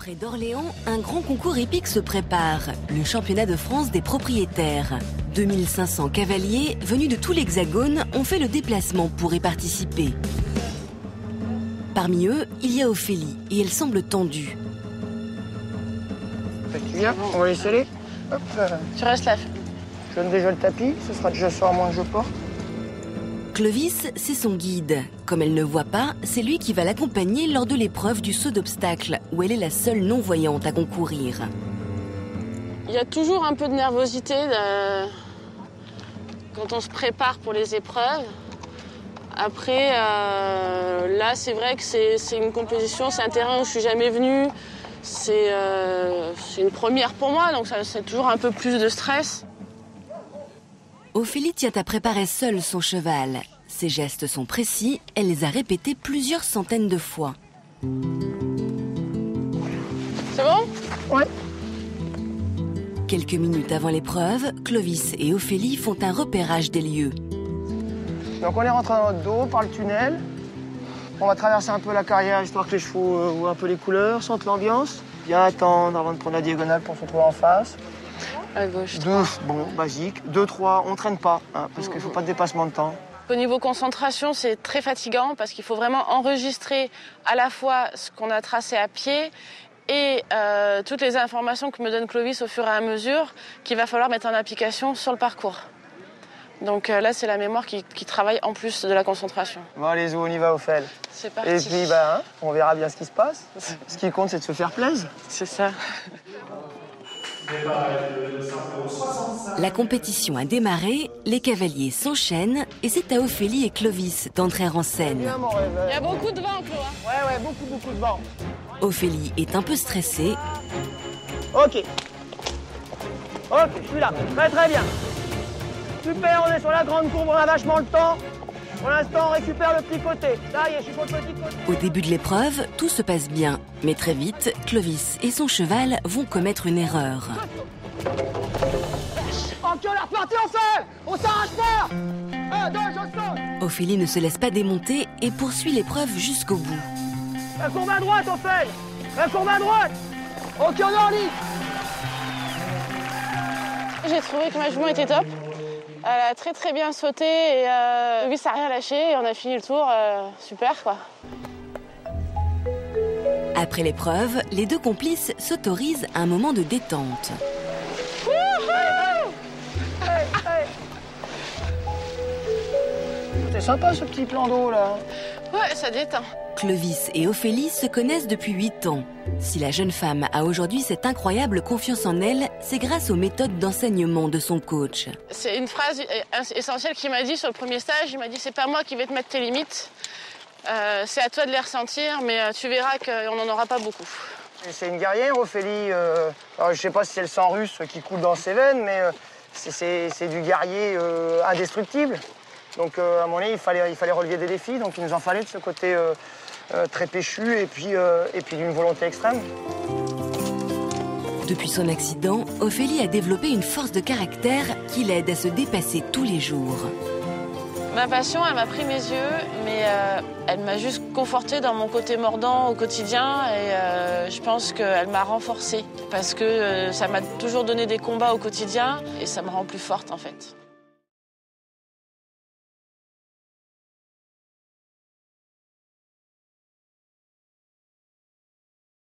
Près d'Orléans, un grand concours hippique se prépare, le championnat de France des propriétaires. 2500 cavaliers venus de tout l'Hexagone ont fait le déplacement pour y participer. Parmi eux, il y a Ophélie et elle semble tendue. Tu viens, on va les sceller. Hop, Tu restes là. je donne déjà le tapis, ce sera déjà ça en moins que je porte. Clovis, c'est son guide. Comme elle ne voit pas, c'est lui qui va l'accompagner lors de l'épreuve du saut d'obstacle, où elle est la seule non-voyante à concourir. Il y a toujours un peu de nervosité quand on se prépare pour les épreuves. Après, là, c'est vrai que c'est une compétition, c'est un terrain où je suis jamais venue. C'est une première pour moi, donc c'est toujours un peu plus de stress. Ophélie tient à préparer seule son cheval. Ses gestes sont précis, elle les a répétés plusieurs centaines de fois. C'est bon ? Ouais. Quelques minutes avant l'épreuve, Clovis et Ophélie font un repérage des lieux. Donc on est rentré dans notre dos par le tunnel. On va traverser un peu la carrière, histoire que les chevaux voient un peu les couleurs, sentent l'ambiance. Bien attendre avant de prendre la diagonale pour se retrouver en face. À gauche. 2, bon, basique. 2, 3, on traîne pas, hein, parce qu'il ne faut pas de dépassement de temps. Au niveau concentration, c'est très fatigant parce qu'il faut vraiment enregistrer à la fois ce qu'on a tracé à pied et toutes les informations que me donne Clovis au fur et à mesure qu'il va falloir mettre en application sur le parcours. Donc là, c'est la mémoire qui travaille en plus de la concentration. Bon, allez, Zou, on y va, Ophel. C'est parti. Et puis, on verra bien ce qui se passe. Ce qui compte, c'est de se faire plaisir. C'est ça. La compétition a démarré, les cavaliers s'enchaînent et c'est à Ophélie et Clovis d'entrer en scène. Il y a beaucoup de vent, Chloé. Ouais, beaucoup de vent. Ophélie est un peu stressée. Ok, je suis là. Très bien. Super, on est sur la grande courbe, on a vachement le temps. Pour l'instant, on récupère le petit côté. Ça y est, je suis sur le petit côté. Au début de l'épreuve, tout se passe bien. Mais très vite, Clovis et son cheval vont commettre une erreur. Ok, on est reparti, on fait. On s'arrache pas. 1, 2, je saute. Ophélie ne se laisse pas démonter et poursuit l'épreuve jusqu'au bout. La courbe à droite, on fait. La courbe à droite. Ok, on est en ligne. J'ai trouvé que ma jument était top. Elle a très bien sauté et Clovis n'a rien lâché et on a fini le tour. Super, quoi. Après l'épreuve, les deux complices s'autorisent un moment de détente. C'est sympa ce petit plan d'eau là. Ouais, ça détend. Clovis et Ophélie se connaissent depuis 8 ans. Si la jeune femme a aujourd'hui cette incroyable confiance en elle, c'est grâce aux méthodes d'enseignement de son coach. C'est une phrase essentielle qu'il m'a dit sur le premier stage. Il m'a dit « c'est pas moi qui vais te mettre tes limites, c'est à toi de les ressentir, mais tu verras qu'on n'en aura pas beaucoup ». C'est une guerrière, Ophélie. Alors, je sais pas si c'est le sang russe qui coule dans ses veines, mais c'est du guerrier indestructible. Donc à mon avis, il fallait relever des défis, donc il nous en fallait de ce côté très péchu et puis d'une volonté extrême. Depuis son accident, Ophélie a développé une force de caractère qui l'aide à se dépasser tous les jours. Ma passion, elle m'a pris mes yeux, mais elle m'a juste confortée dans mon côté mordant au quotidien et je pense qu'elle m'a renforcée parce que ça m'a toujours donné des combats au quotidien et ça me rend plus forte en fait.